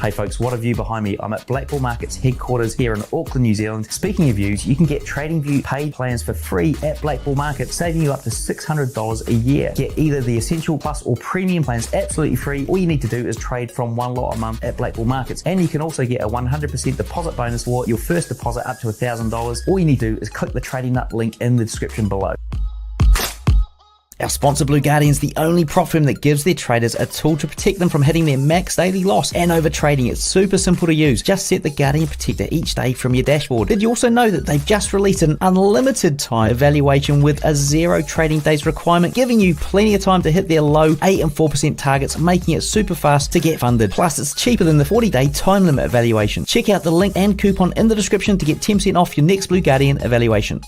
Hey folks, what a view behind me. I'm at Blackbull Markets headquarters here in Auckland, New Zealand. Speaking of views, you can get TradingView paid plans for free at Blackbull Markets, saving you up to $600 a year. Get either the Essential Plus or Premium plans absolutely free. All you need to do is trade from one lot a month at Blackbull Markets. And you can also get a 100% deposit bonus for your first deposit up to $1,000. All you need to do is click the Trading Nut link in the description below. Our sponsor Blue Guardian is the only prop firm that gives their traders a tool to protect them from hitting their max daily loss and over trading. It's super simple to use. Just set the Guardian Protector each day from your dashboard. Did you also know that they've just released an unlimited time evaluation with a 0 trading days requirement, giving you plenty of time to hit their low 8 and 4% targets, making it super fast to get funded. Plus, it's cheaper than the 40-day time limit evaluation. Check out the link and coupon in the description to get 10% off your next Blue Guardian evaluation.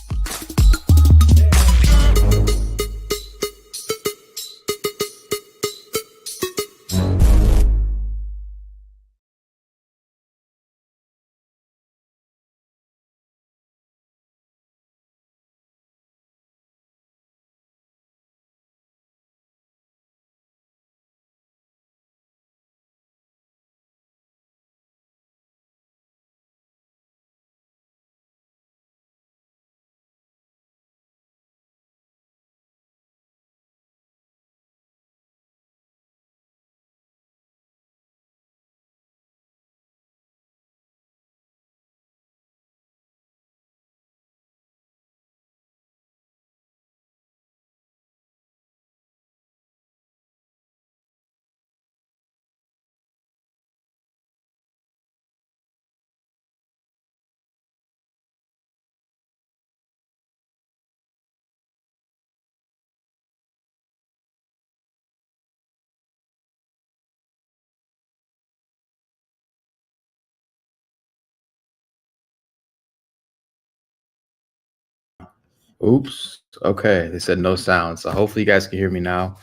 Oops. Okay. They said no sound. So hopefully you guys can hear me now.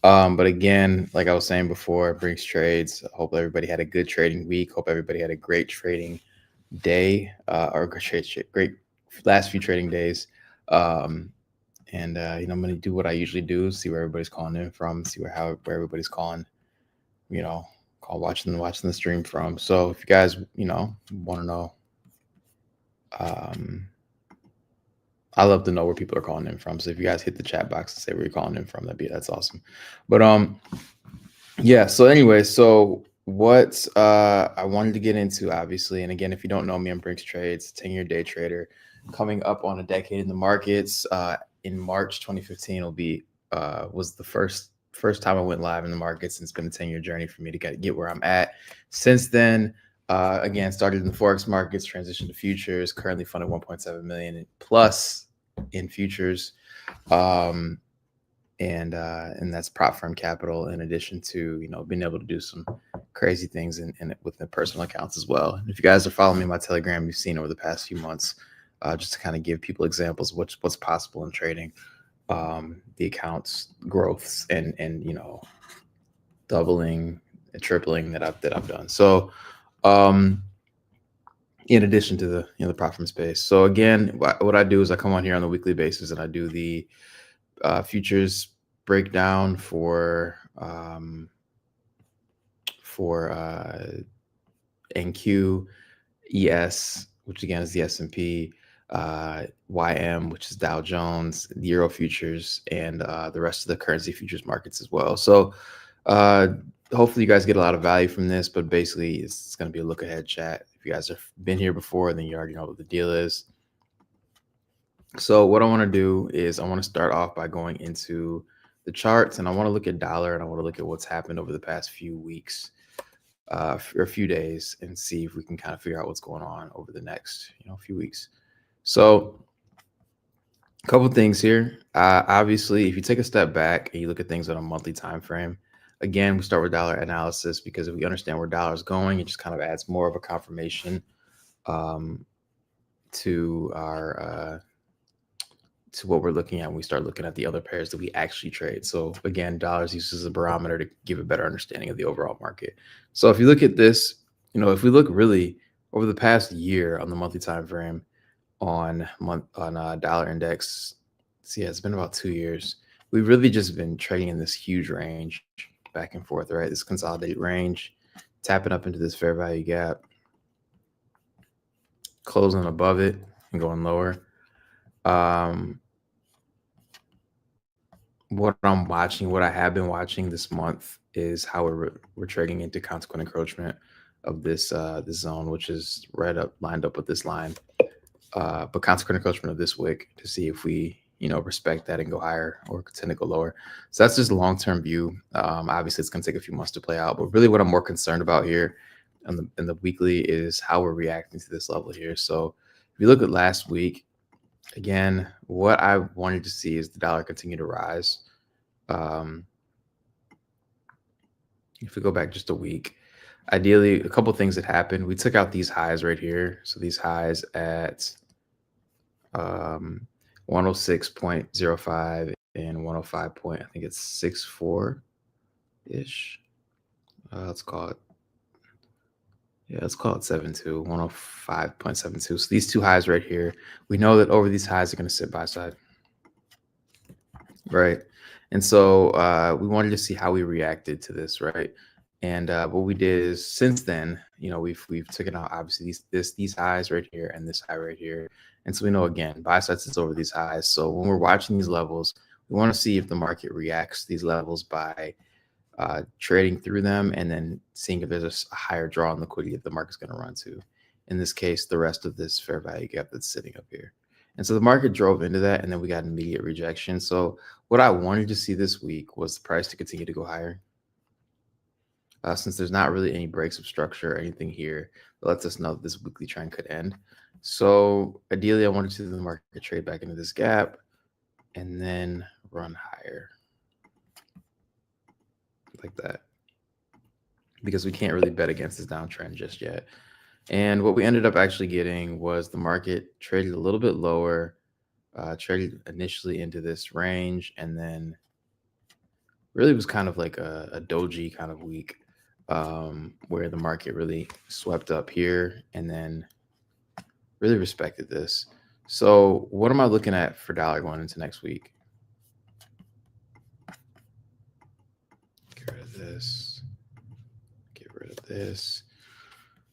But again, like I was saying before, Brinks Trades. I hope everybody had a good trading week. Hope everybody had a great trading day or great last few trading days. I'm going to do what I usually do, see where everybody's calling in from, see where everybody's calling, watching the stream from. So if you guys, want to know, I love to know where people are calling in from. So if you guys hit the chat box and say where you're calling in from, that's awesome. But yeah. So anyway, so what I wanted to get into, obviously, and again, if you don't know me, I'm Brinks Trades, 10-year day trader, coming up on a decade in the markets. In March 2015 was the first time I went live in the markets, and it's been a 10-year journey for me to get where I'm at. Since then, again, started in the Forex markets, transitioned to futures, currently funded 1.7 million plus in futures. And that's prop firm capital, in addition to, being able to do some crazy things with the personal accounts as well. And if you guys are following me on my Telegram, you've seen over the past few months, just to kind of give people examples of what's possible in trading, the accounts growths and doubling and tripling that I've done. So, in addition to the prop firm space. So again, what I do is I come on here on a weekly basis and I do the futures breakdown for NQ, ES, which again is the S&P, YM, which is Dow Jones, the Euro futures, and the rest of the currency futures markets as well. So hopefully you guys get a lot of value from this, but basically it's going to be a look ahead chat. If you guys have been here before, then you already know what the deal is. So what I want to do is I want to start off by going into the charts, and I want to look at dollar, and I want to look at what's happened over the past few weeks or a few days, and see if we can kind of figure out what's going on over the next few weeks. So a couple of things here. Obviously, if you take a step back and you look at things on a monthly time frame, again, we start with dollar analysis, because if we understand where dollar is going, it just kind of adds more of a confirmation to our to what we're looking at when we start looking at the other pairs that we actually trade. So again, dollars used as a barometer to give a better understanding of the overall market. So if you look at this, if we look really over the past year on the monthly time frame on dollar index, it's been about 2 years. We've really just been trading in this huge range back and forth, right? This consolidated range, tapping up into this fair value gap, closing above it and going lower. What I'm watching, what I have been watching this month is how we're trading into consequent encroachment of this this zone, which is lined up with this line. But consequent encroachment of this wick to see if we, respect that and go higher or tend to go lower. So that's just a long-term view. Obviously, it's going to take a few months to play out, but really what I'm more concerned about here in the weekly is how we're reacting to this level here. So if you look at last week, again, what I wanted to see is the dollar continue to rise. If we go back just a week, ideally, a couple things that happened. We took out these highs right here. So these highs at 106.05 and 105 point, I think it's 64 ish. Let's call it 72, 105.72. So these two highs right here, we know that over these highs are going to sit buy side, right? And so we wanted to see how we reacted to this, right? And what we did is since then, we've taken out obviously these highs right here and this high right here. And so we know, again, buy side sits over these highs. So when we're watching these levels, we want to see if the market reacts to these levels by trading through them and then seeing if there's a higher draw on liquidity that the market's going to run to. In this case, the rest of this fair value gap that's sitting up here. And so the market drove into that, and then we got immediate rejection. So what I wanted to see this week was the price to continue to go higher. Since there's not really any breaks of structure or anything here, that lets us know that this weekly trend could end. So ideally, I wanted to see the market trade back into this gap and then run higher like that, because we can't really bet against this downtrend just yet. And what we ended up actually getting was the market traded a little bit lower, traded initially into this range, and then really was kind of like a doji kind of week, where the market really swept up here and then really respected this. So what am I looking at for dollar going into next week? Get rid of this. Get rid of this.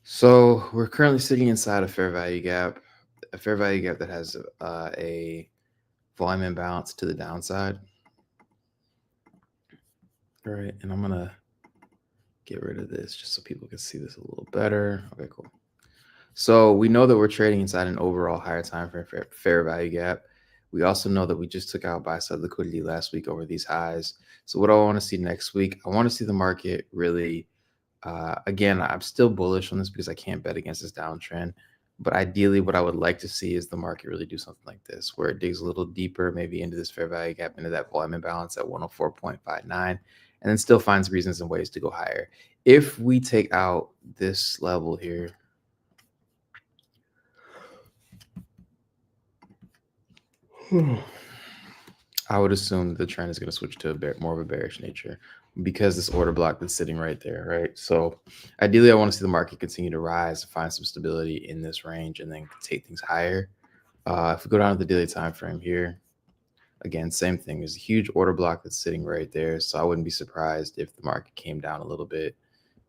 So we're currently sitting inside a fair value gap that has a volume imbalance to the downside. All right, and I'm gonna get rid of this just so people can see this a little better. Okay, cool. So we know that we're trading inside an overall higher time frame fair value gap. We also know that we just took out buy side liquidity last week over these highs. So what do I want to see next week? I want to see the market really, again, I'm still bullish on this because I can't bet against this downtrend. But ideally, what I would like to see is the market really do something like this, where it digs a little deeper, maybe into this fair value gap, into that volume imbalance at 104.59, and then still finds reasons and ways to go higher. If we take out this level here, I would assume that the trend is going to switch to more of a bearish nature because this order block that's sitting right there, right? So ideally, I want to see the market continue to rise, find some stability in this range, and then take things higher. If we go down to the daily time frame here, again, same thing. There's a huge order block that's sitting right there. So I wouldn't be surprised if the market came down a little bit,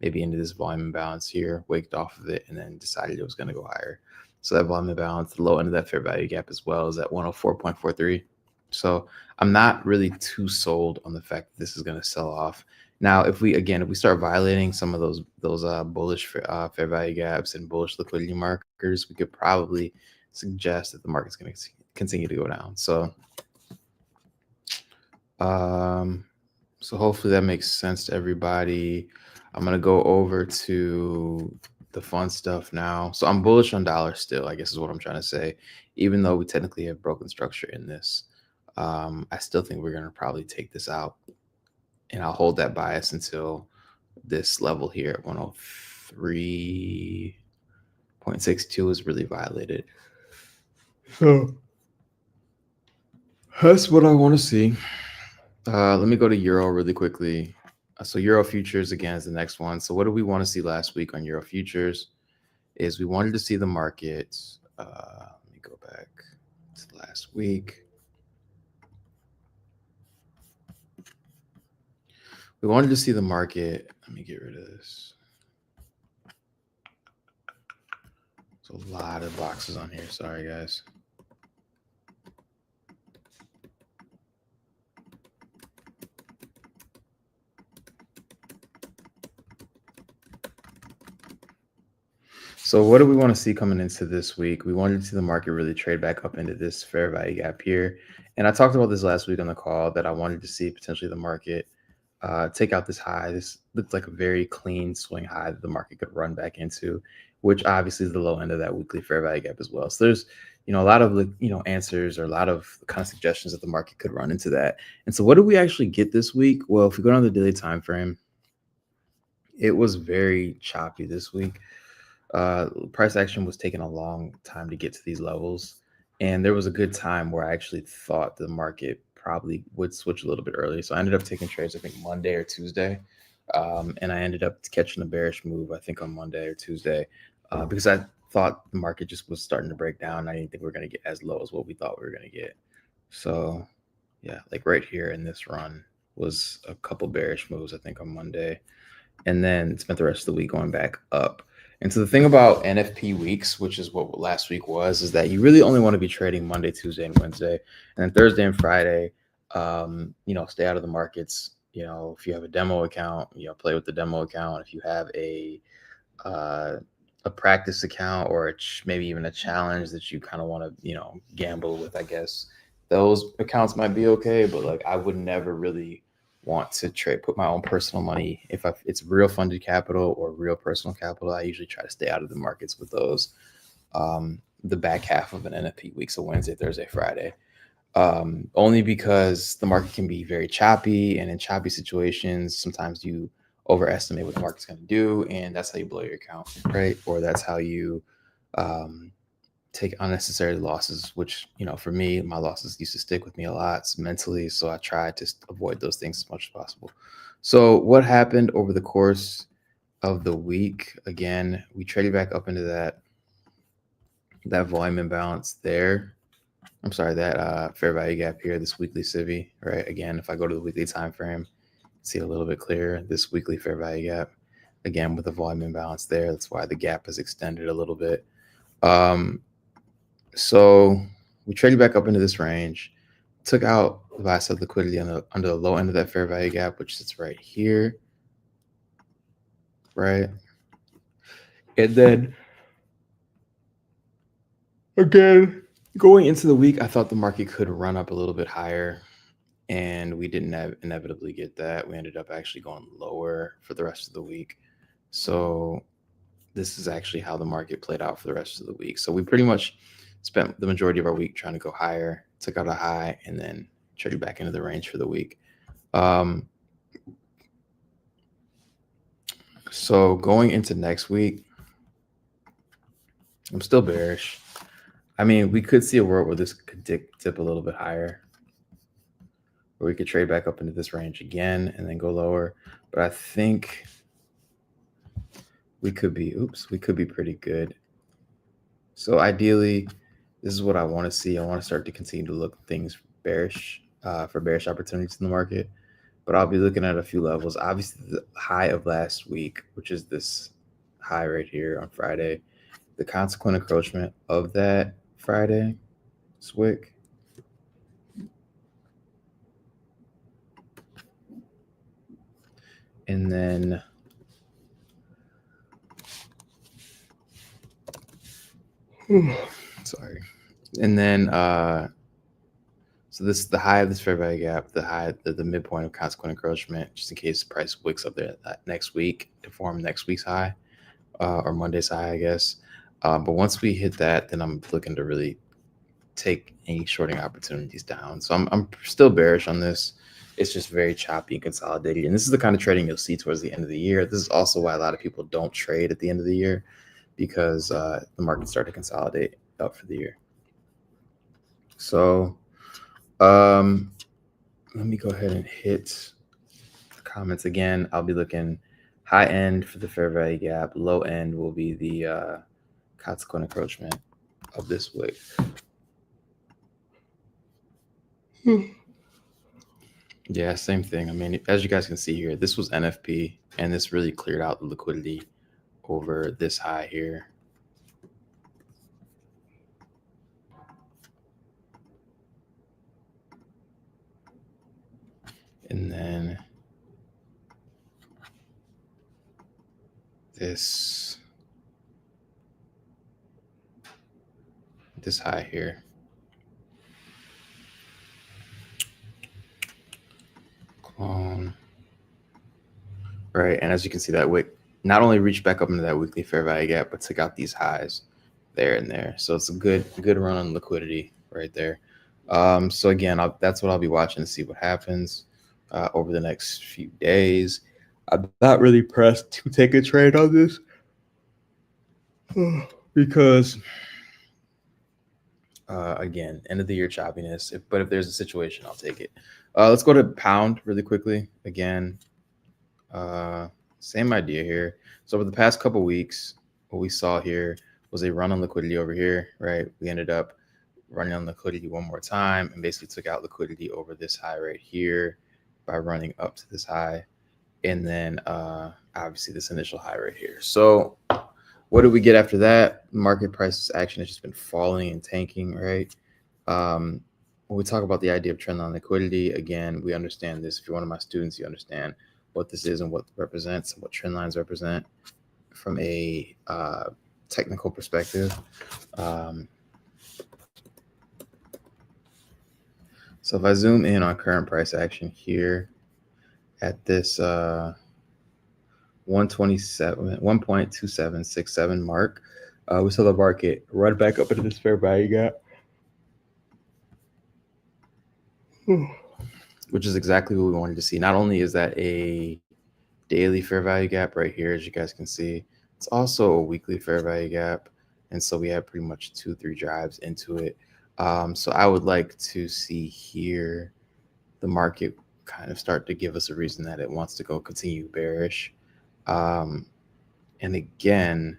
maybe into this volume imbalance here, waked off of it, and then decided it was going to go higher. So that volume imbalance, the low end of that fair value gap as well, is at 104.43. So I'm not really too sold on the fact that this is going to sell off. Now, if we start violating some of those bullish fair value gaps and bullish liquidity markers, we could probably suggest that the market's going to continue to go down. So hopefully that makes sense to everybody. I'm going to go over to the fun stuff now. So I'm bullish on dollar still, I guess is what I'm trying to say. Even though we technically have broken structure in this, I still think we're going to probably take this out, and I'll hold that bias until this level here at 103.62 is really violated. So that's what I want to see. Let me go to Euro really quickly. So Euro futures again is the next one. So what do we want to see last week on Euro futures? Is we wanted to see the market. Let me go back to last week. We wanted to see the market. Let me get rid of this. a lot of boxes on here. Sorry, guys. So what do we want to see coming into this week? We wanted to see the market really trade back up into this fair value gap here. And I talked about this last week on the call that I wanted to see potentially the market take out this high. This looked like a very clean swing high that the market could run back into, which obviously is the low end of that weekly fair value gap as well. So there's, a lot of answers or a lot of kind of suggestions that the market could run into that. And so what did we actually get this week? Well, if we go down the daily time frame, it was very choppy this week. Price action was taking a long time to get to these levels. And there was a good time where I actually thought the market probably would switch a little bit early. So I ended up taking trades, I think Monday or Tuesday. And I ended up catching a bearish move, I think on Monday or Tuesday, because I thought the market just was starting to break down. I didn't think we were going to get as low as what we thought we were going to get. So yeah, like right here in this run was a couple bearish moves, I think on Monday. And then spent the rest of the week going back up. And so the thing about NFP weeks, which is what last week was, is that you really only want to be trading Monday, Tuesday, and Wednesday. And then Thursday and Friday, stay out of the markets. If you have a demo account, play with the demo account. If you have a practice account or maybe even a challenge that you kind of want to, gamble with, I guess, those accounts might be okay. But like I would never really want to put my own personal money. If it's real funded capital or real personal capital, I usually try to stay out of the markets with those. The back half of an NFP week, so Wednesday, Thursday, Friday, only because the market can be very choppy, and in choppy situations, sometimes you overestimate what the market's going to do, and that's how you blow your account, right? Or that's how you take unnecessary losses, which, for me, my losses used to stick with me a lot mentally. So I tried to avoid those things as much as possible. So what happened over the course of the week? Again, we traded back up into that volume imbalance there. I'm sorry, that fair value gap here, this weekly CIVI, right? Again, if I go to the weekly time frame, see a little bit clearer, this weekly fair value gap, again, with the volume imbalance there. That's why the gap has extended a little bit. So we traded back up into this range, took out the buy side liquidity under the low end of that fair value gap, which sits right here, right? And then again, going into the week, I thought the market could run up a little bit higher, and we didn't inevitably get that. We ended up actually going lower for the rest of the week. So this is actually how the market played out for the rest of the week. So we pretty much spent the majority of our week trying to go higher, took out a high, and then traded back into the range for the week. So going into next week, I'm still bearish. I mean, we could see a world where this could dip a little bit higher, where we could trade back up into this range again and then go lower. But I think we could be pretty good. So ideally, this is what I want to see. I want to start to continue to look things bearish for bearish opportunities in the market. But I'll be looking at a few levels. Obviously, the high of last week, which is this high right here on Friday, the consequent encroachment of that Friday SWIC. And then sorry. And then so this is the high of this fair value gap, the midpoint of consequent encroachment, just in case the price wicks up there next week to form next week's high, or Monday's high, I guess. But once we hit that, then I'm looking to really take any shorting opportunities down. So I'm still bearish on this. It's just very choppy and consolidated. And this is the kind of trading you'll see towards the end of the year. This is also why a lot of people don't trade at the end of the year, because the markets start to consolidate up for the year. So let me go ahead and hit the comments again. I'll be looking high end for the fair value gap. Low end will be the consequent encroachment of this wick. Yeah, same thing. I mean, as you guys can see here, this was NFP, and this really cleared out the liquidity over this high here. And then this high here. Clone. Right, and as you can see, that wick not only reached back up into that weekly fair value gap, but took out these highs there and there. So it's a good run on liquidity right there. So again, that's what I'll be watching to see what happens over the next few days. I'm not really pressed to take a trade on this because again, end of the year choppiness. But if there's a situation, I'll take it. Let's go to pound really quickly. Again, same idea here. So over the past couple weeks, what we saw here was a run on liquidity over here, right? We ended up running on liquidity one more time and basically took out liquidity over this high right here by running up to this high. And then obviously this initial high right here. So what did we get after that? Market prices action has just been falling and tanking, right? When we talk about the idea of trend line liquidity, again, we understand this. If you're one of my students, you understand what this is and what it represents and what trend lines represent from a technical perspective. So if I zoom in on current price action here at this 1.2767 mark, we saw the market run back up into this fair value gap, which is exactly what we wanted to see. Not only is that a daily fair value gap right here, as you guys can see, it's also a weekly fair value gap. And so we have pretty much 2-3 drives into it. So I would like to see here the market kind of start to give us a reason that it wants to go continue bearish. And again,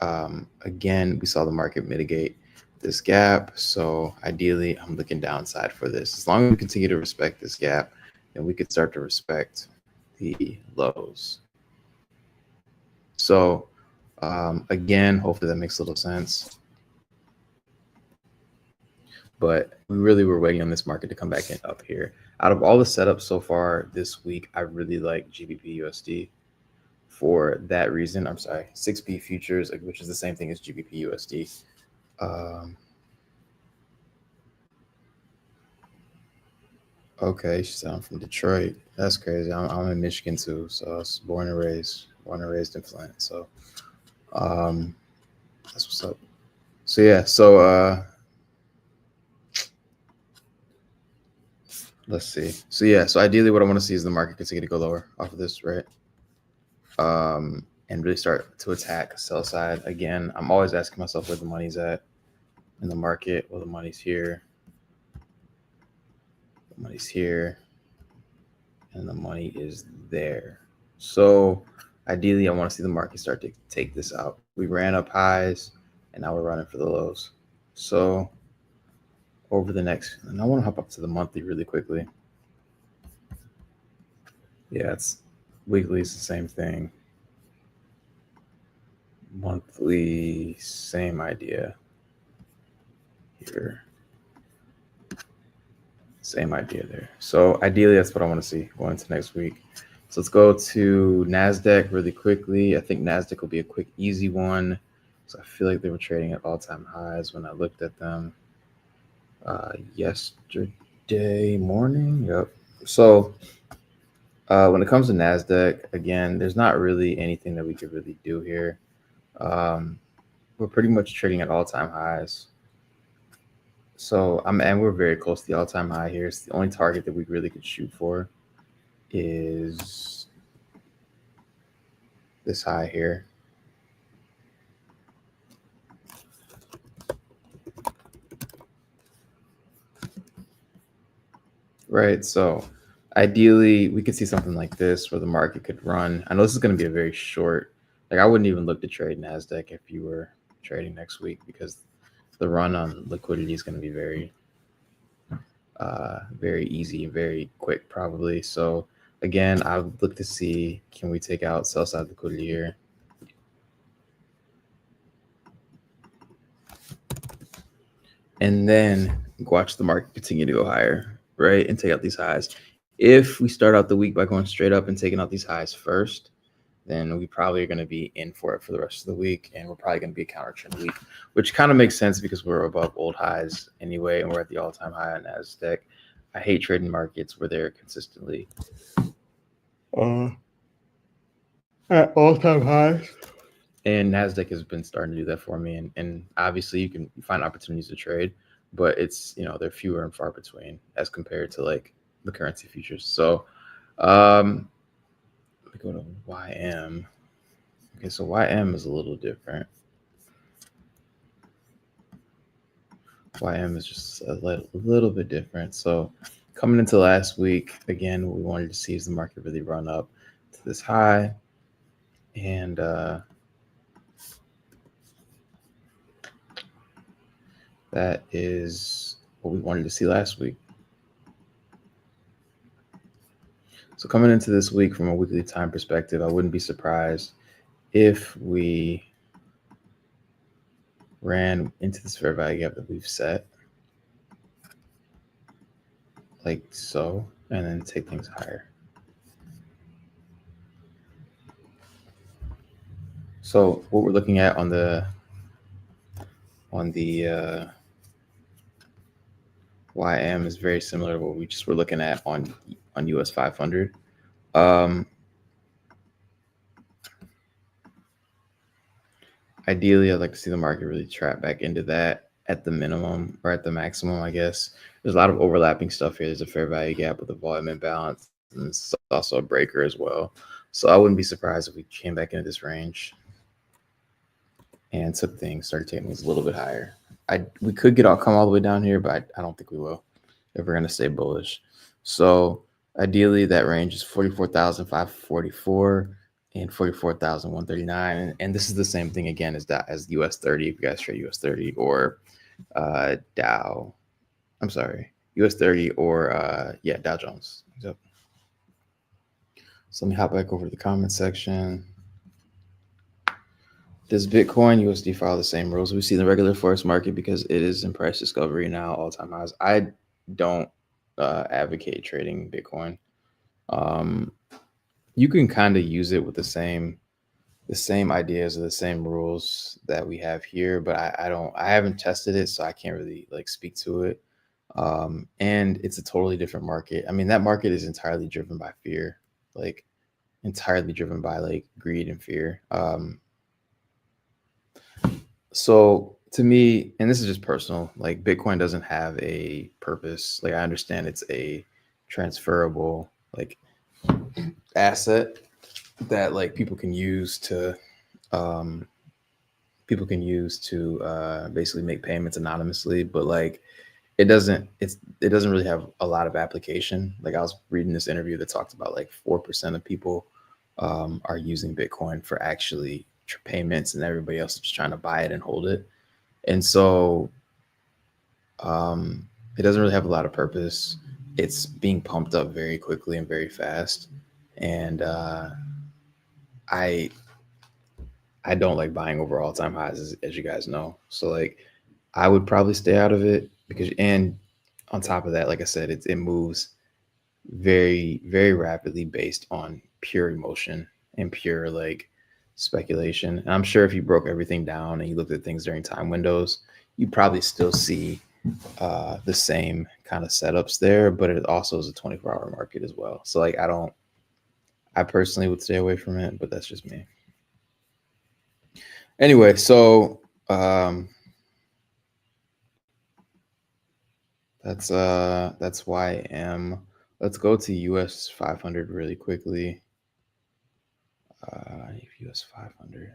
we saw the market mitigate this gap. So ideally, I'm looking downside for this. As long as we continue to respect this gap, then we could start to respect the lows. So again, hopefully that makes a little sense. But we really were waiting on this market to come back in up here. Out of all the setups so far this week, I really like GBP USD for that reason. I'm sorry, 6B futures, which is the same thing as GBP USD. Okay, she said I'm from Detroit. That's crazy. I'm in Michigan too, so I was born and raised in Flint. So that's what's up. So yeah, so let's see. So yeah, so ideally what I want to see is the market continue to go lower off of this, right? And really start to attack sell side. Again, I'm always asking myself where the money's at in the market. Well, the money's here. The money's here. And the money is there. So ideally, I want to see the market start to take this out. We ran up highs, and now we're running for the lows. So over the next, and I want to hop up to the monthly really quickly. Yeah, it's weekly is the same thing. Monthly, same idea here. Same idea there. So ideally, that's what I want to see going into next week. So let's go to NASDAQ really quickly. I think NASDAQ will be a quick, easy one. So I feel like they were trading at all-time highs when I looked at them yesterday morning. Yep. So when it comes to NASDAQ, again, there's not really anything that we could really do here. We're pretty much trading at all-time highs. So and we're very close to the all-time high here. It's the only target that we really could shoot for is this high here. Right. So ideally we could see something like this where the market could run. I know this is going to be a very short, like I wouldn't even look to trade NASDAQ if you were trading next week because the run on liquidity is going to be very easy and very quick probably. So again, I would look to see, can we take out sell side liquidity here? And then watch the market continue to go higher, right, and take out these highs. If we start out the week by going straight up and taking out these highs first, then we probably are going to be in for it for the rest of the week, and we're probably going to be a counter trend week, which kind of makes sense because we're above old highs anyway, and we're at the all-time high on NASDAQ. I hate trading markets where they're consistently at all-time highs, and NASDAQ has been starting to do that for me. And obviously, you find opportunities to trade, but it's they're fewer and far between as compared to like the currency futures. So let me go to YM. Okay, so YM is a little different. YM is just a little bit different. So coming into last week, again, what we wanted to see is the market really run up to this high. And that is what we wanted to see last week. So coming into this week from a weekly time perspective, I wouldn't be surprised if we ran into this fair value gap that we've set, like so, and then take things higher. So what we're looking at on the YM is very similar to what we just were looking at on US500. Ideally, I'd like to see the market really trap back into that at the minimum or at the maximum, I guess. There's a lot of overlapping stuff here. There's a fair value gap with a volume imbalance, and it's also a breaker as well. So I wouldn't be surprised if we came back into this range and started taking things a little bit higher. We could come all the way down here, but I don't think we will if we're going to stay bullish. So ideally, that range is 44,544 and 44,139. And this is the same thing again as US30. If you guys trade US30 or Dow, I'm sorry, US30 or Dow Jones. Yep. So let me hop back over to the comment section. Does Bitcoin USD follow the same rules we see in the regular forex market because it is in price discovery now, all-time highs? I don't advocate trading Bitcoin. You can kind of use it with the same ideas or the same rules that we have here, but I haven't tested it, so I can't really like speak to it. And it's a totally different market. I mean, that market is entirely driven by fear, like entirely driven by like greed and fear. So to me, and this is just personal, like Bitcoin doesn't have a purpose. Like I understand it's a transferable like asset that like people can use to basically make payments anonymously, but like it doesn't really have a lot of application. Like I was reading this interview that talked about like 4% of people are using Bitcoin for actually payments, and everybody else is just trying to buy it and hold it. And so it doesn't really have a lot of purpose. It's being pumped up very quickly and very fast. And I don't like buying over all-time highs, as you guys know. So like I would probably stay out of it and on top of that, like I said, it moves very, very rapidly based on pure emotion and pure like speculation. And I'm sure if you broke everything down and you looked at things during time windows, you probably still see the same kind of setups there, but it also is a 24-hour market as well. So like I personally would stay away from it, but that's just me. Anyway, so that's YM. Let's go to US500 really quickly. US500.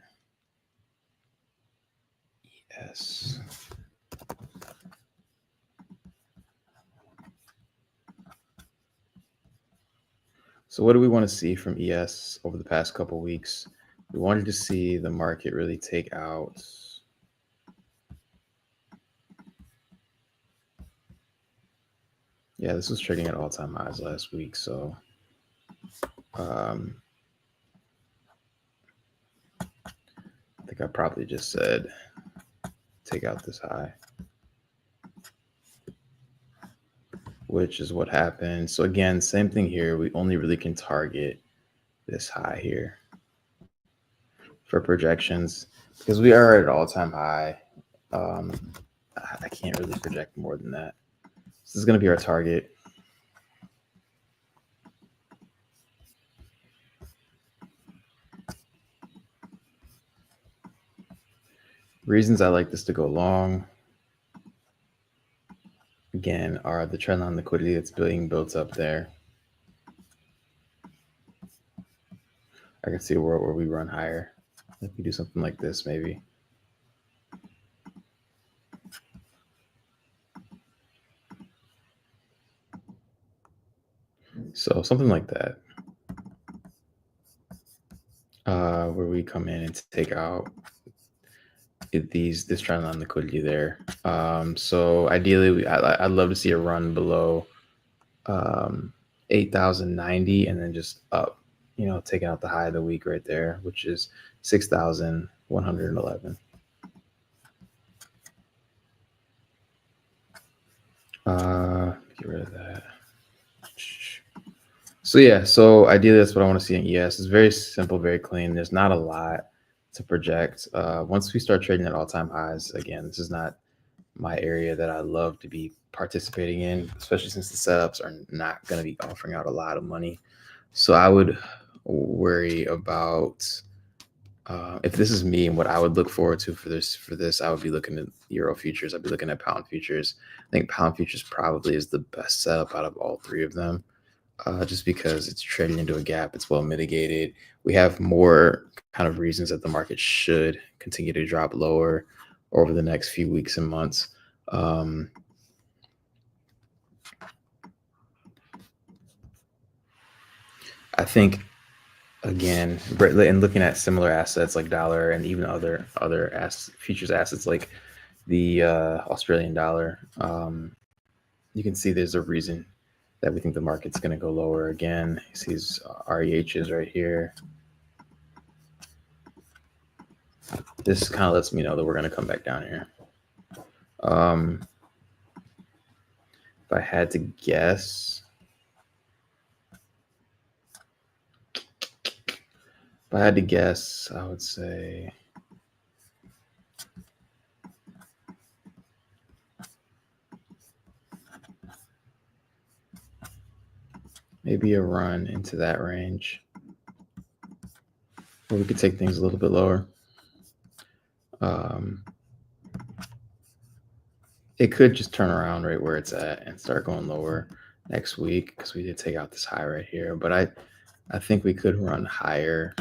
ES. So what do we want to see from ES over the past couple weeks? We wanted to see the market really take out this was trading at all-time highs last week. So I think I probably just said take out this high. which is what happened. So again, same thing here. We only really can target this high here for projections because we are at an all-time high. I can't really project more than that. This is going to be our target. Reasons I like this to go long, again, are the trendline liquidity that's being built up there. I can see a world where we run higher. If we do something like this, maybe. So something like that, where we come in and take out this trendline liquidity there. So ideally, I'd love to see a run below 8,090 and then just up, taking out the high of the week right there, which is 6,111. Get rid of that. So yeah, so ideally that's what I want to see in ES. It's very simple, very clean. There's not a lot to project. Once we start trading at all-time highs, again, this is not my area that I love to be participating in, especially since the setups are not going to be offering out a lot of money. So I would worry about if this is me and what I would look forward to for this, I would be looking at Euro futures. I'd be looking at pound futures. I think pound futures probably is the best setup out of all three of them. Just because it's trading into a gap, it's well mitigated. We have more kind of reasons that the market should continue to drop lower over the next few weeks and months. I think, again, and looking at similar assets like dollar and even other futures assets like the Australian dollar, you can see there's a reason that we think the market's going to go lower again. You see these REHs right here. This kind of lets me know that we're going to come back down here. If I had to guess, I would say maybe a run into that range, or we could take things a little bit lower. It could just turn around right where it's at and start going lower next week because we did take out this high right here. But I think we could run higher,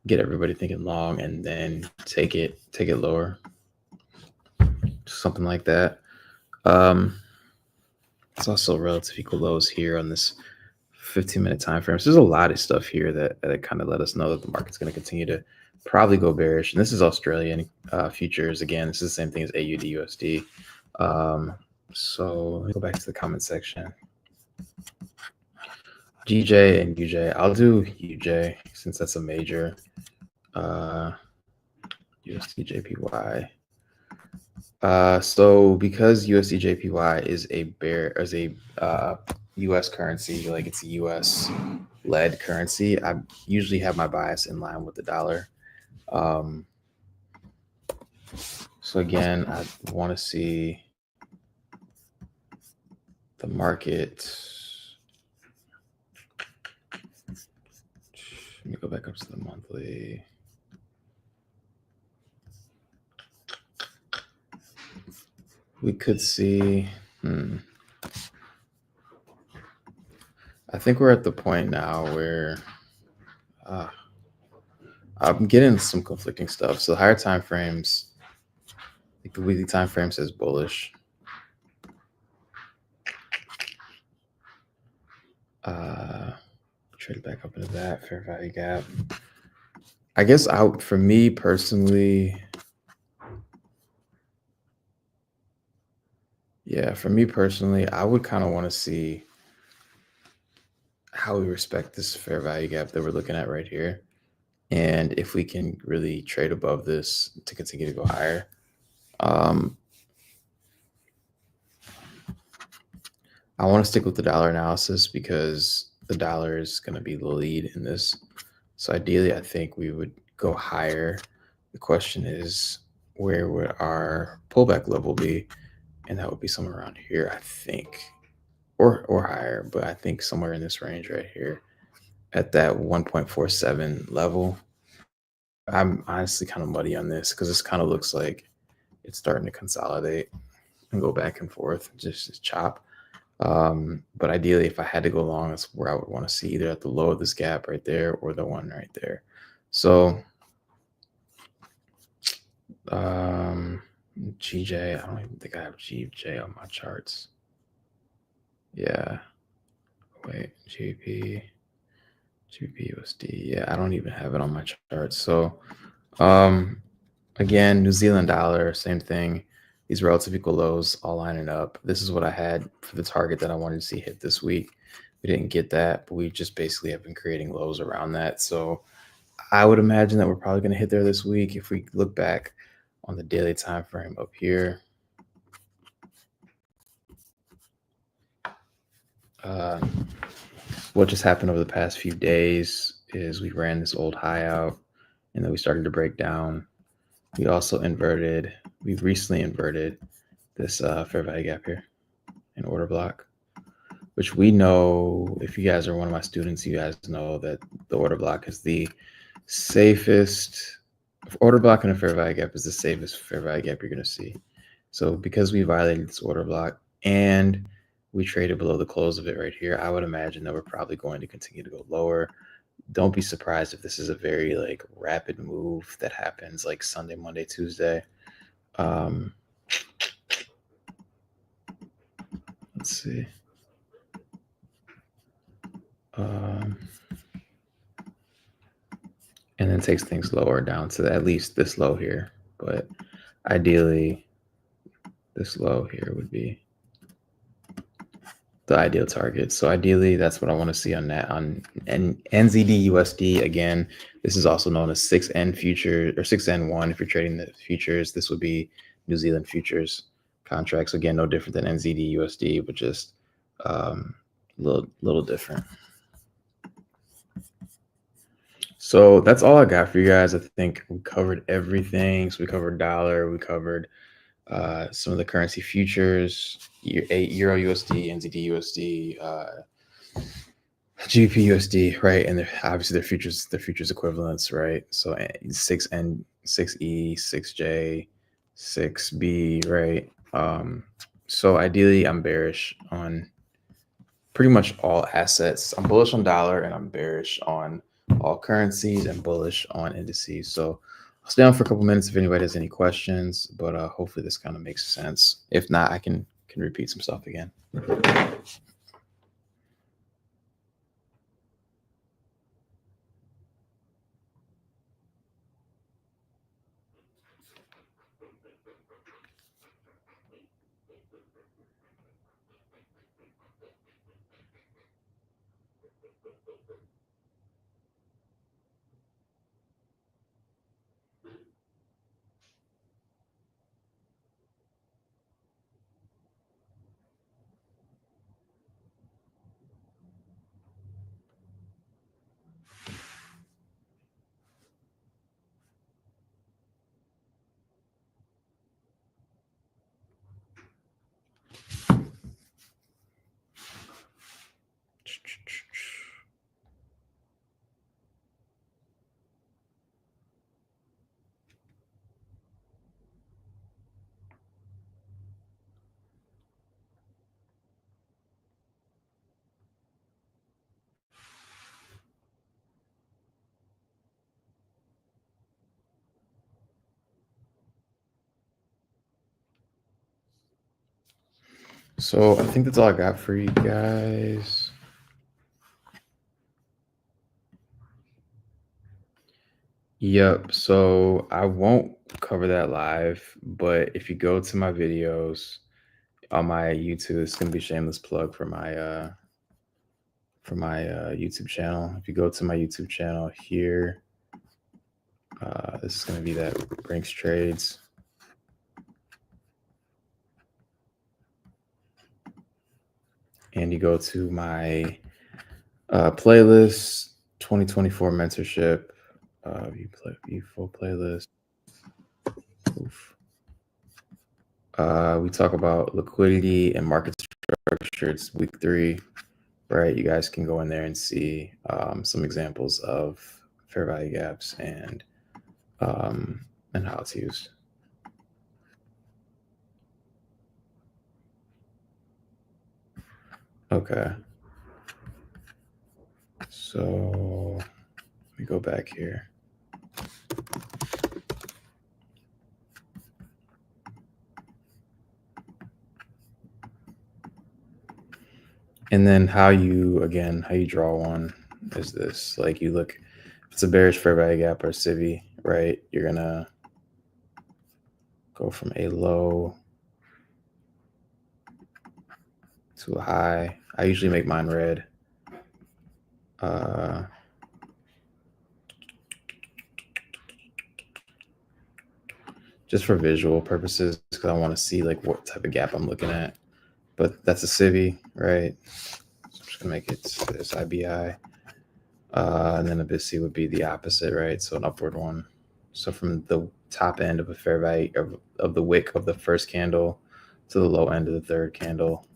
get everybody thinking long, and then take it lower, something like that. It's also relative equal lows here on this 15-minute time frame. So there's a lot of stuff here that kind of let us know that the market's going to continue to probably go bearish. And this is Australian futures. Again, this is the same thing as AUD USD. So let me go back to the comment section. GJ and UJ. I'll do UJ since that's a major. USD JPY. So because USD JPY is a US currency, like it's a US led currency, I usually have my bias in line with the dollar. So again, I want to see the market. Let me go back up to the monthly. We could see, I think we're at the point now where I'm getting some conflicting stuff. So the higher time frames, like the weekly time frame says bullish. Trade back up into that fair value gap. I guess for me personally, I would kind of want to see how we respect this fair value gap that we're looking at right here. And if we can really trade above this to continue to go higher. I want to stick with the dollar analysis because the dollar is going to be the lead in this. So ideally, I think we would go higher. The question is, where would our pullback level be? And that would be somewhere around here, I think, or higher, but I think somewhere in this range right here at that 1.47 level. I'm honestly kind of muddy on this because this kind of looks like it's starting to consolidate and go back and forth, just chop. But ideally, if I had to go long, that's where I would want to see, either at the low of this gap right there or the one right there. So GJ, I don't even think I have GJ on my charts. Yeah. Wait, GBP USD. Yeah, I don't even have it on my charts. So again, New Zealand dollar, same thing. These relative equal lows all lining up. This is what I had for the target that I wanted to see hit this week. We didn't get that, but we just basically have been creating lows around that. So I would imagine that we're probably going to hit there this week. If we look back on the daily time frame up here, what just happened over the past few days is we ran this old high out and then we started to break down. We also inverted, we recently inverted this fair value gap here in order block, which we know, if you guys are one of my students, you guys know that the order block is the safest. Order block and a fair value gap is the safest fair value gap you're going to see. So because we violated this order block and we traded below the close of it right here, I would imagine that we're probably going to continue to go lower. Don't be surprised if this is a very like rapid move that happens like Sunday, Monday, Tuesday. Let's see. And then takes things lower down to at least this low here. But ideally, this low here would be the ideal target. So ideally, that's what I want to see on that. On NZD USD, again, this is also known as 6N future or 6N1. If you're trading the futures, this would be New Zealand futures contracts. Again, no different than NZD USD, but just a little different. So that's all I got for you guys. I think we covered everything. So we covered dollar, we covered some of the currency futures, Euro USD, NZD USD, GBP USD, right? And obviously their futures equivalents, right? So 6N, 6E, 6J, 6B, right? So ideally, I'm bearish on pretty much all assets. I'm bullish on dollar and I'm bearish on all currencies and bullish on indices. So I'll stay on for a couple minutes if anybody has any questions, but hopefully this kind of makes sense. If not, I can repeat some stuff again. So I think that's all I got for you guys. Yep. So I won't cover that live, but if you go to my videos on my YouTube, it's gonna be a shameless plug for my YouTube channel. If you go to my YouTube channel here, this is gonna be that Brinks Trades. and you go to my playlist, 2024 mentorship, view full playlist. Oof. We talk about liquidity and market structure. It's week 3, right? You guys can go in there and see some examples of fair value gaps and how it's used. Okay. So let me go back here. And then how you draw one is this. Like you look, if it's a bearish fair value gap or a civvy, right? You're gonna go from a low to a high. I usually make mine red. Just for visual purposes, because I want to see like what type of gap I'm looking at. But that's a civvy, right? So I'm just gonna make it this IBI. And then a BISI would be the opposite, right? So an upward one. So from the top end of a fair value of the wick of the first candle to the low end of the third candle,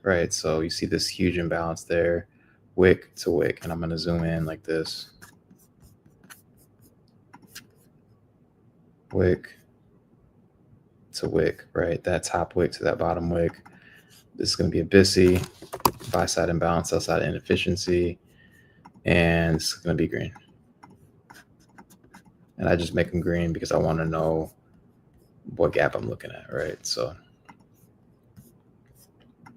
right? So you see this huge imbalance there, wick to wick, and I'm going to zoom in like this. Wick to wick, right? That top wick to that bottom wick. This is going to be a BISI, buy side imbalance, sell side inefficiency, and it's going to be green. And I just make them green because I want to know what gap I'm looking at, right? So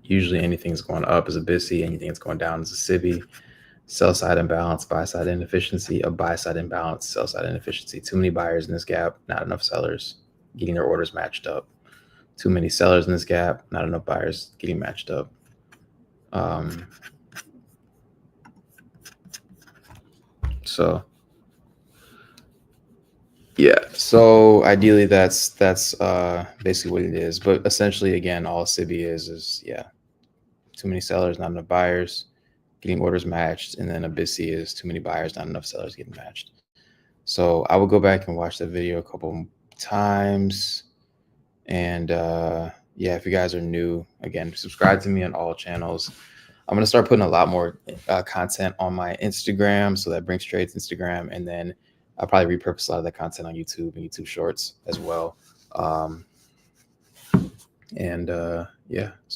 usually anything's going up is a BISI, anything that's going down is a civvy. Sell side imbalance, buy side inefficiency, a buy side imbalance, sell side inefficiency. Too many buyers in this gap, not enough sellers getting their orders matched up. Too many sellers in this gap, not enough buyers getting matched up. So yeah, so ideally that's basically what it is. But essentially, again, all a civvy is too many sellers, not enough buyers getting orders matched, and then a BISI is too many buyers, not enough sellers getting matched. So I will go back and watch that video a couple times. And if you guys are new, again, subscribe to me on all channels. I'm going to start putting a lot more content on my Instagram. So that brings trades Instagram. And then I'll probably repurpose a lot of that content on YouTube and YouTube Shorts as well. So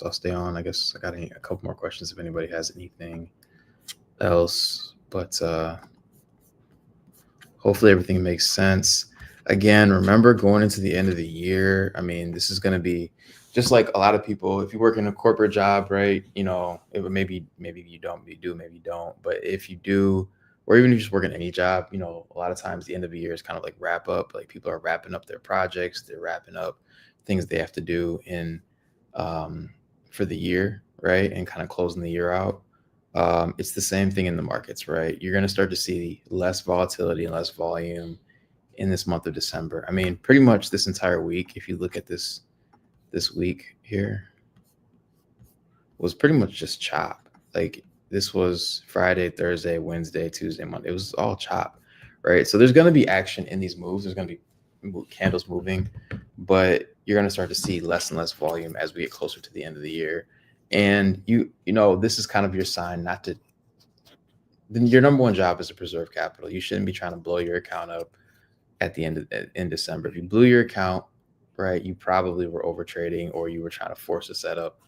I'll stay on. I guess I got a couple more questions if anybody has anything else. But hopefully everything makes sense. Again, remember going into the end of the year, I mean, this is going to be just like a lot of people, if you work in a corporate job, right? You know, maybe you don't, maybe you don't. But if you do, or even if you just work in any job, you know, a lot of times the end of the year is kind of like wrap up. Like people are wrapping up their projects, they're wrapping up things they have to do for the year, right? And kind of closing the year out. It's the same thing in the markets, right? You're going to start to see less volatility and less volume in this month of December. I mean, pretty much this entire week, if you look at this week here, was pretty much just chop. Like this was Friday, Thursday, Wednesday, Tuesday, Monday. It was all chop, right? So there's going to be action in these moves. There's going to be candles moving, but you're going to start to see less and less volume as we get closer to the end of the year. And you know, this is kind of your sign not to. Then your number one job is to preserve capital. You shouldn't be trying to blow your account up at the end in December. If you blew your account, right, you probably were over trading or you were trying to force a setup.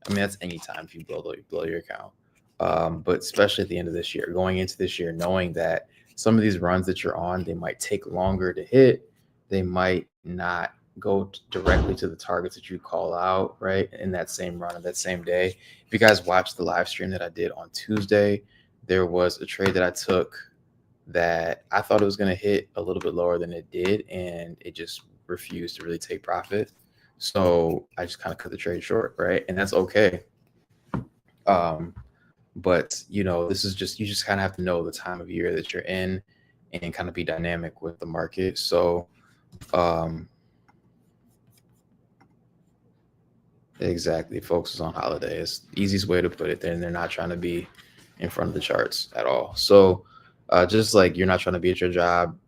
I mean, that's any time if you blow your account. But especially at the end of this year, going into this year, knowing that some of these runs that you're on, they might take longer to hit. They might not go directly to the targets that you call out, right, in that same run or that same day. If you guys watched the live stream that I did on Tuesday, there was a trade that I took that I thought it was going to hit a little bit lower than it did, and it just refused to really take profit. So I just kind of cut the trade short, right? And that's okay. But you know, this is just, you just kind of have to know the time of year that you're in and kind of be dynamic with the market. So Exactly. Folks is on holiday. It's the easiest way to put it. Then they're not trying to be in front of the charts at all. So just like you're not trying to be at your job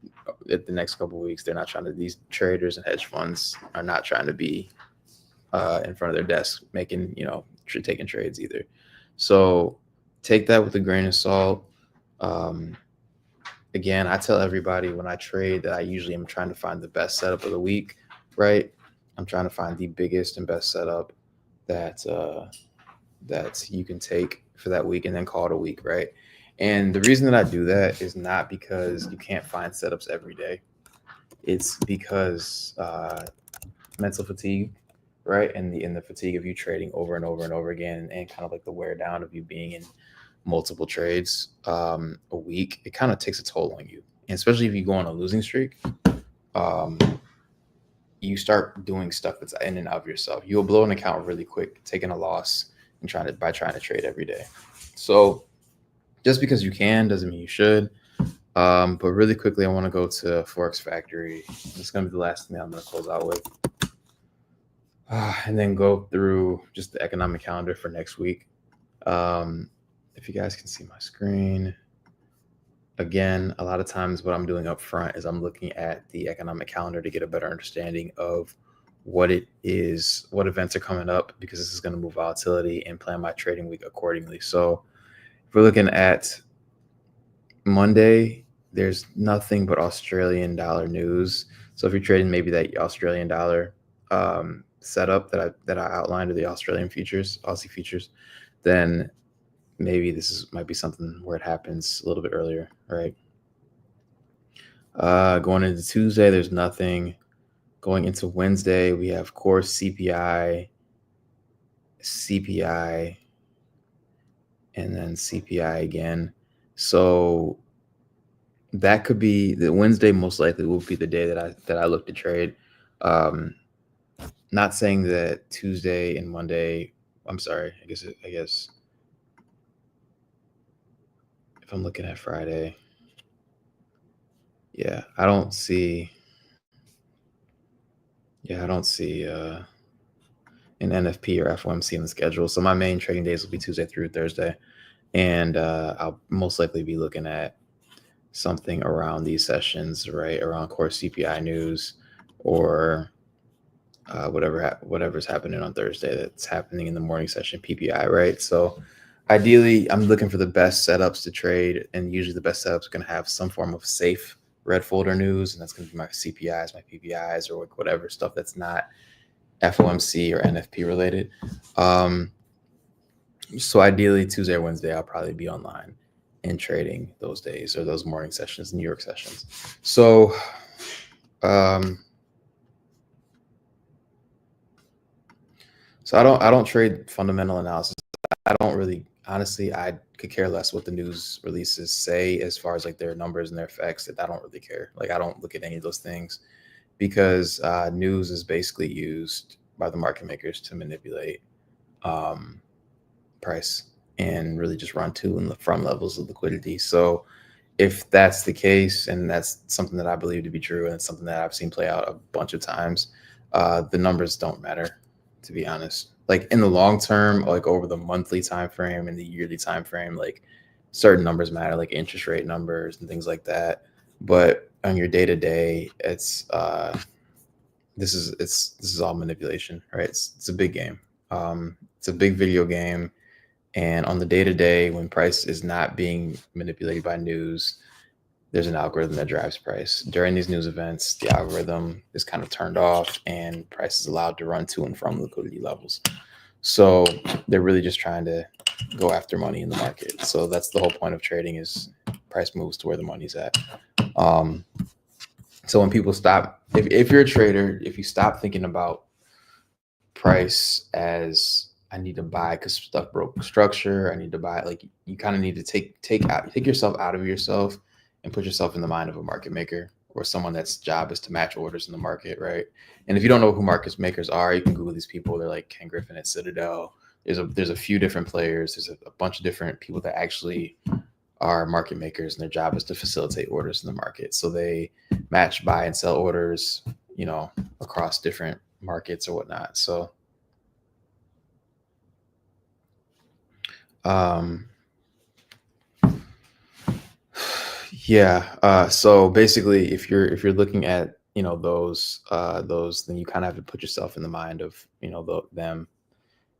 at the next couple of weeks, they're not trying to. These traders and hedge funds are not trying to be in front of their desk making, taking trades either. So take that with a grain of salt. Um, Again, I tell everybody when I trade that I usually am trying to find the best setup of the week, right? I'm trying to find the biggest and best setup that that you can take for that week and then call it a week, right? And the reason that I do that is not because you can't find setups every day. It's because mental fatigue, right? And the fatigue of you trading over and over and over again, and kind of like the wear down of you being in multiple trades a week, it kind of takes a toll on you. And especially if you go on a losing streak, um, you start doing stuff that's in and of yourself. You'll blow an account really quick, taking a loss and trying to trade every day. So just because you can doesn't mean you should. But really quickly, I want to go to Forex Factory. It's going to be the last thing that I'm going to close out with. And then go through just the economic calendar for next week. If you guys can see my screen. Again, a lot of times what I'm doing up front is I'm looking at the economic calendar to get a better understanding of what it is, what events are coming up, because this is going to move volatility, and plan my trading week accordingly. So if we're looking at Monday, there's nothing but Australian dollar news. So if you're trading maybe that Australian dollar setup that I outlined, or the Australian futures, Aussie futures, then maybe might be something where it happens a little bit earlier, right? Going into Tuesday, there's nothing. Going into Wednesday, we have core CPI, and then CPI again. So that could be the Wednesday. Most likely will be the day that I look to trade. Not saying that Tuesday and Monday. I'm sorry. I guess if I'm looking at Friday, yeah, I don't see an NFP or FOMC in the schedule. So my main trading days will be Tuesday through Thursday, and I'll most likely be looking at something around these sessions, right around core CPI news, or whatever's happening on Thursday that's happening in the morning session, PPI, right? So ideally, I'm looking for the best setups to trade, and usually the best setups are going to have some form of safe red folder news, and that's going to be my CPIs, my PPIs, or whatever stuff that's not FOMC or NFP related. So ideally, Tuesday or Wednesday, I'll probably be online and trading those days, or those morning sessions, New York sessions. So I don't trade fundamental analysis. I don't really, honestly, I could care less what the news releases say as far as like their numbers and their effects. That I don't really care. Like, I don't look at any of those things, because news is basically used by the market makers to manipulate price and really just run to and from levels of liquidity. So if that's the case, and that's something that I believe to be true, and it's something that I've seen play out a bunch of times, the numbers don't matter, to be honest. Like in the long term, like over the monthly time frame and the yearly time frame, like certain numbers matter, like interest rate numbers and things like that. But on your day to day, it's this is all manipulation, right? It's a big game. It's a big video game. And on the day to day, when price is not being manipulated by news, there's an algorithm that drives price. During these news events, the algorithm is kind of turned off, and price is allowed to run to and from liquidity levels. So they're really just trying to go after money in the market. So that's the whole point of trading, is price moves to where the money's at. So when people stop, if you're a trader, if you stop thinking about price as I need to buy because stuff broke structure, I need to buy, like, you kind of need to take yourself out of yourself and put yourself in the mind of a market maker, or someone that's job is to match orders in the market, right? And if you don't know who market makers are, you can Google these people. They're like Ken Griffin at Citadel. There's a few different players. There's a bunch of different people that actually are market makers, and their job is to facilitate orders in the market. So they match buy and sell orders, across different markets or whatnot. So Um, yeah. So basically, if you're looking at those, then you kind of have to put yourself in the mind of them,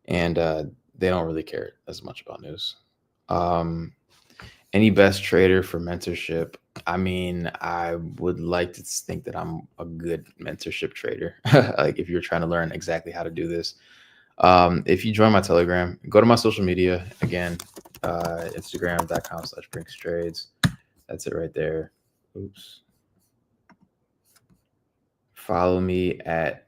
and they don't really care as much about news. Um, any best trader for mentorship? I mean, I would like to think that I'm a good mentorship trader. Like if you're trying to learn exactly how to do this, if you join my Telegram, go to my social media again, Instagram.com/BrinksTrades. That's it right there. Oops. Follow me at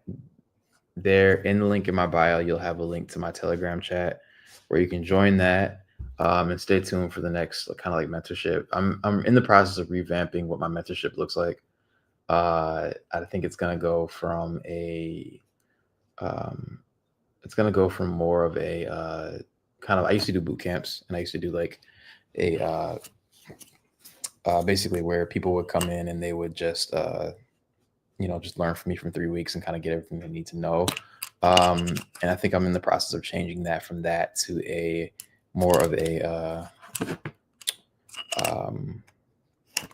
there in the link in my bio. You'll have a link to my Telegram chat where you can join that. And stay tuned for the next kind of like mentorship. I'm in the process of revamping what my mentorship looks like. I think it's gonna go from more of a kind of, I used to do boot camps, and I used to do like a basically where people would come in and they would just just learn from me from 3 weeks and kind of get everything they need to know. And I think I'm in the process of changing that from that to a more of a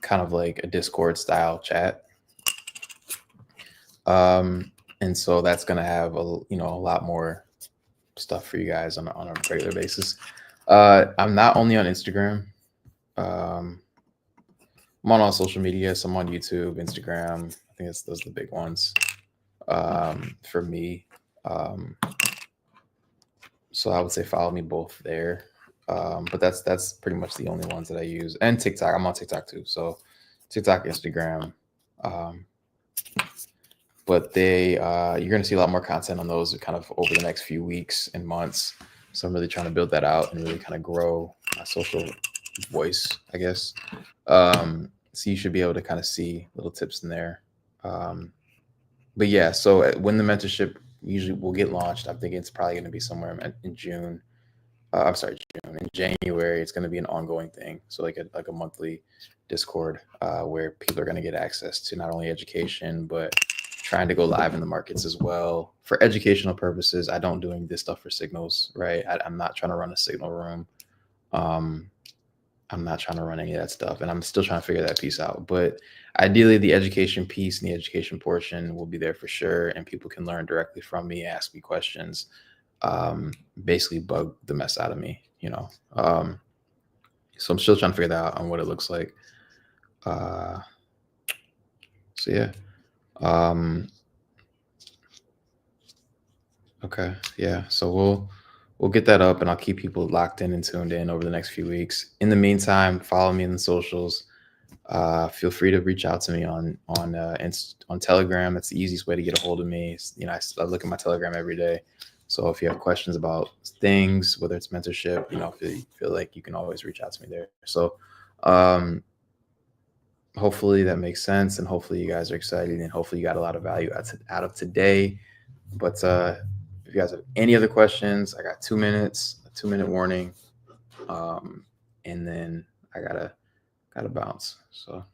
kind of like a Discord style chat. And so that's going to have a lot more stuff for you guys on a regular basis. I'm not only on Instagram. I'm on all social media. So I'm on YouTube, Instagram. I think those are the big ones for me. So I would say follow me both there. But that's pretty much the only ones that I use. And TikTok. I'm on TikTok too. So TikTok, Instagram. But you're going to see a lot more content on those kind of over the next few weeks and months. So I'm really trying to build that out and really kind of grow my social voice, I guess. So you should be able to kind of see little tips in there. But yeah, so when the mentorship usually will get launched, I'm thinking it's probably going to be somewhere in June. I'm sorry, June. In January, it's going to be an ongoing thing. So like a monthly Discord where people are going to get access to not only education, but trying to go live in the markets as well for educational purposes. I don't doing this stuff for signals, right? I'm not trying to run a signal room. I'm not trying to run any of that stuff, and I'm still trying to figure that piece out. But ideally, the education piece and the education portion will be there for sure, and people can learn directly from me, ask me questions, basically bug the mess out of me, So I'm still trying to figure that out on what it looks like. So yeah. Okay. Yeah. So we'll get that up, and I'll keep people locked in and tuned in over the next few weeks. In the meantime, follow me in the socials. Feel free to reach out to me on Telegram. That's the easiest way to get a hold of me. I look at my Telegram every day. So if you have questions about things, whether it's mentorship, feel like you can always reach out to me there. So hopefully that makes sense, and hopefully you guys are excited, and hopefully you got a lot of value out of today. But if you guys have any other questions, I got 2 minutes, a 2-minute warning, and then I gotta bounce. So.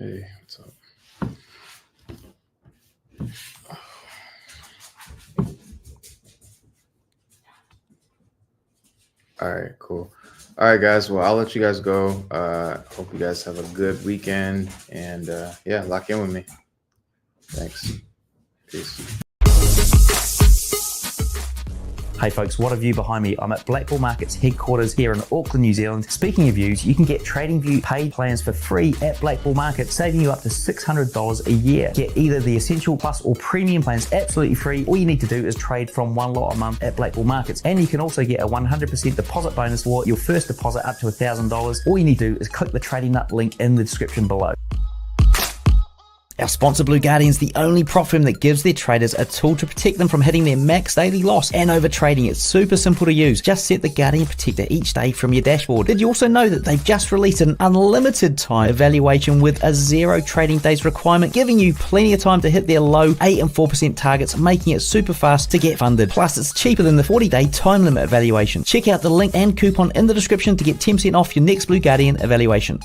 Hey, what's up? All right, cool. All right, guys. Well, I'll let you guys go. Hope you guys have a good weekend, and yeah, lock in with me. Thanks. Peace. Hey folks, what a view behind me. I'm at Blackpool Markets headquarters here in Auckland, New Zealand. Speaking of views, you can get TradingView paid plans for free at Blackpool Markets, saving you up to $600 a year. Get either the Essential Plus or Premium plans absolutely free. All you need to do is trade from one lot a month at Blackpool Markets. And you can also get a 100% deposit bonus for your first deposit up to $1,000. All you need to do is click the Trading Nut link in the description below. Our sponsor Blue Guardian is the only prop firm that gives their traders a tool to protect them from hitting their max daily loss and over trading. It's super simple to use. Just set the Guardian Protector each day from your dashboard. Did you also know that they've just released an unlimited time evaluation with a 0 trading days requirement, giving you plenty of time to hit their low 8 and 4% targets, making it super fast to get funded. Plus, it's cheaper than the 40-day time limit evaluation. Check out the link and coupon in the description to get 10% off your next Blue Guardian evaluation.